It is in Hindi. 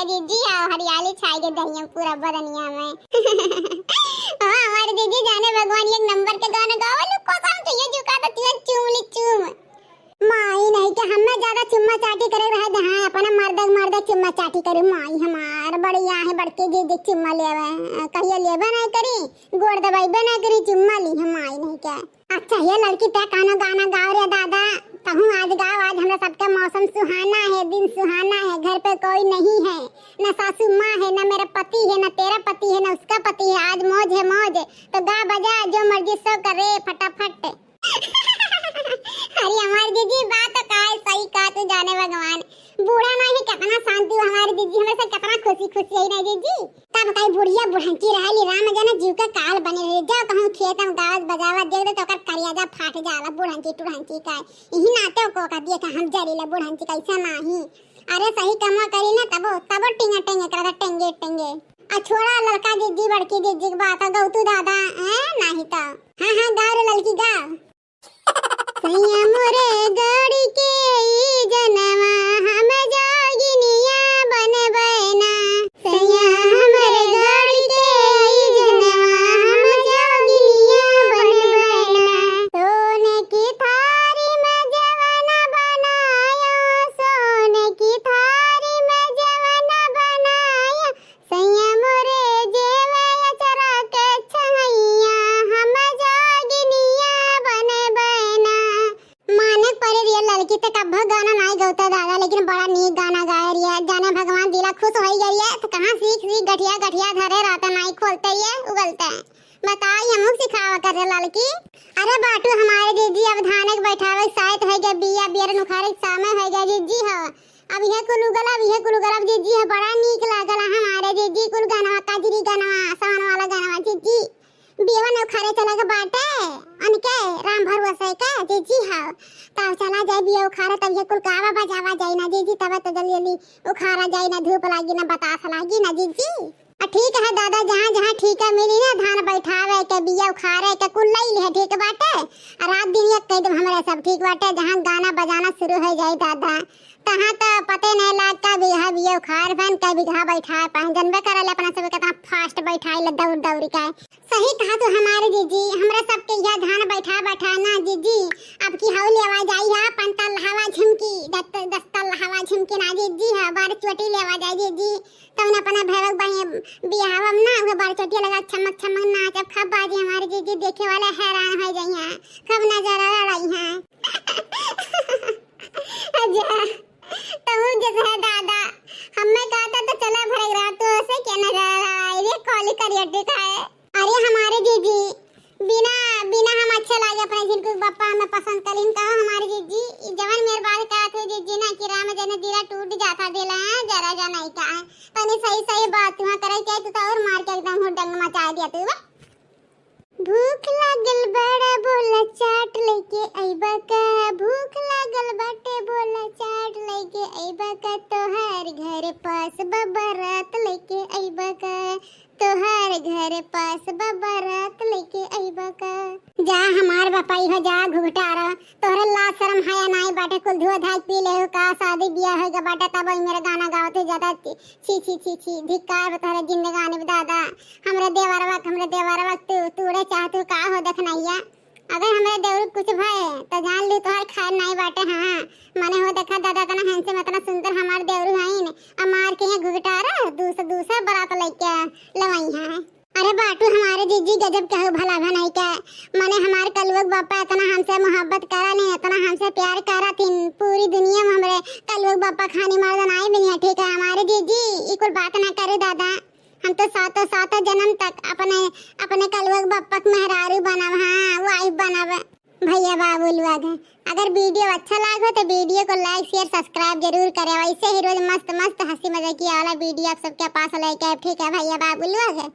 गया दीदी, हरियाली छाई गई दहिया पूरा बदनिया में। हाँ हमारे दीदी जाने भगवान एक नंबर के गाना गावल को काम तो ये झुका तो तुझे चूम चूम माई नहीं कि हमें ज्यादा चुम्मा चाटी करे रहे। हाँ अपना मर्द चुम्मा चाटी करे माई हमार बढ़िया है बड़के दीदी चुम्मा लेवे कहिए लेवे नहीं करी गोड़ दबाइबे नहीं करी चुम्मा ली हमाई नहीं क्या। अच्छा ये लड़की तय कानो गाना गाओ रे दादा कहूँ आज गाओ। आज हमरा सबका मौसम सुहाना है, दिन सुहाना है, घर पे कोई नहीं है, न सासू माँ है, न मेरा पति है, न तेरा पति है, न उसका पति है। आज मौज है मौज तो गा बजा जो मर्जी सो करे फटाफट। अरे हमारी दीदी बात तो का सही का तो जाने भगवान बूढ़ा नहीं कितना शांति हमारी दीदी हमेशा कितना खुशी खुशी है ना दीदी। तब कई बुढ़िया बुढ़ंकी रहली राम जाने जीव का काल बने रहे जाओ कहूं खेत में गावत बजावत देख दे तो कर करियाजा फाट जाला बुढ़ंकी टुढ़ंकी का यही नाते को का दिए का हम जरीला बुढ़ंकी कैसा नहीं। अरे सही कमा करी ना तब टिंगे टिंगे करता टेंगे टेंगे आ छोड़ा लड़का दीदी बड़की दीदी की बात गौ तू दादा है नहीं तो हां हां गाओ रे लड़की गा। सैया मोरे गाड़ी के ई जनवा हम जोगिनिया बनबैना सैया हमरे गाड़ी के ई जनवा हम जोगिनिया बनबैना सोने की थारी में जवना बनाया सोने की थारी में जवना बनाया सैया मोरे जेवे चरा के छहैया हम जोगिनिया बनबैना। माने परे रियल लड़की तक अब गाना नहीं गाता दादा लेकिन बड़ा नीक गाना गाए रिया जाने भगवान दिला खुश हो गई है। तो कहां सीख गठिया गठिया धरे रहता नहीं खोलते ये उगलते बताई हम सिखावा कर लड़की। अरे बाटू हमारे दीदी अब धाने के बैठावे शायद है गया बिया बियर नुखारे समय है गया दीदी हो अब ये कुल गलब दीदी है बड़ा नीक लागल हमारे दीदी कुल गाना काजरी गाना आसान वाला गाना दीदी बेवन उखारे चला के बाटे अनके राम भरोसे का दीदी हां तब चला जाए बिया उखारे तब ये कुल गावा बजावा जाए ना दीदी तब तो जल्दी उखारा जाए ना धूप लागी ना बतास लागी ना दीदी। ठीक है दादा जहां जहां ठीक है मिली ना धान बैठावे के बिया उखारे के कुल लई ले ठीक बाटे रात दिन एक कह दम हमरे सब ठीक बाटे जहां गाना बजाना शुरू हो जाए दादा तहां तो पते नहीं लगता बिया उखार फैन का बिघा बैठा पाए जनबे करले अपना सब कितना फास्ट बैठाई ले दौड़ दौड़ के सही कहा तो हमारे दीदी हमरा सब के यह धान बैठा ना दीदी अब की हौली आवाज आई है पंतल हवा झुमकी दस्तल हवा झुमकी ना दीदी है बार चोटी ले आवाज आई दीदी तब अपना भैरव भाई बिहावम ना वो बार चोटी लगा चमक चमक नाच अब खब बाजी हमारे दीदी देखे वाले हैरान हो गई हैं खब नजर आ रही हैं। अच्छा तो जैसे है दादा हमें कहता तो चला भर रहा तो ऐसे क्या नजर आ रहा है ये कॉली करियटे का है। अरे हमारे दीदी बिना हम अच्छा लगे अपने जिनको पापा हमें पसंद करीन कहा हमारे दीदी जवान मेरे बाल का थे दीदी ना कि राम जने दिला टूट जाता दिला है जरा जा नहीं का तने सही बात तुम करे क्या तू तो और मार के एकदम हुडंग मचा दिया तू। भूख लागल बड़ा बोला चाट लेके आइबा का भूख लागल बाटे बोला चाट लेके आइबा का तोहार घर पास बारात लेके आइबा का तोहार घर पास बारात लेके आइबा का जा हमार बापाई हो जा घुघटारा तोहरे लाज शर्म हया नहीं बाटे कुल धुआ धाय पी ले हो का शादी ब्याह होगा बाटे तब मेरे गाना गावते ज्यादा छी धिक्कार तोहरे जिंदगानी में दादा हमरे देवर वक्त तूड़े चाहतू का हो देखनैया अगर हमरे देवर कुछ भय तो जान ली तोहर खाए नहीं बाटे। हां माने हो देखा दादा तना हंसे में इतना सुंदर हमार देवर हईन अमार के घुघटारा दूसरा बारात लेके लवई है। अरे बाटू हमारे दीदी गजब कहो भला भनाई का माने हमारे कलयुग बापा इतना हमसे मोहब्बत करा नहीं इतना हमसे प्यार करा तीन पूरी दुनिया में हमरे कलयुग बापा खानी मर्दन आए भी नहीं ठीक है हमारे दीदी ये कोई बात ना करे दादा हम तो सातों जन्म तक अपने कलयुग बापा के मेहरारू बनाव हां वाइफ बनाव भैया बाबू लोग। अगर वीडियो अच्छा लगा तो वीडियो को लाइक शेयर सब्सक्राइब जरूर करें वैसे ही रोज मस्त हंसी मजाक वाला वीडियो आप सबके पास लेके ठीक है भैया बाबू लोग।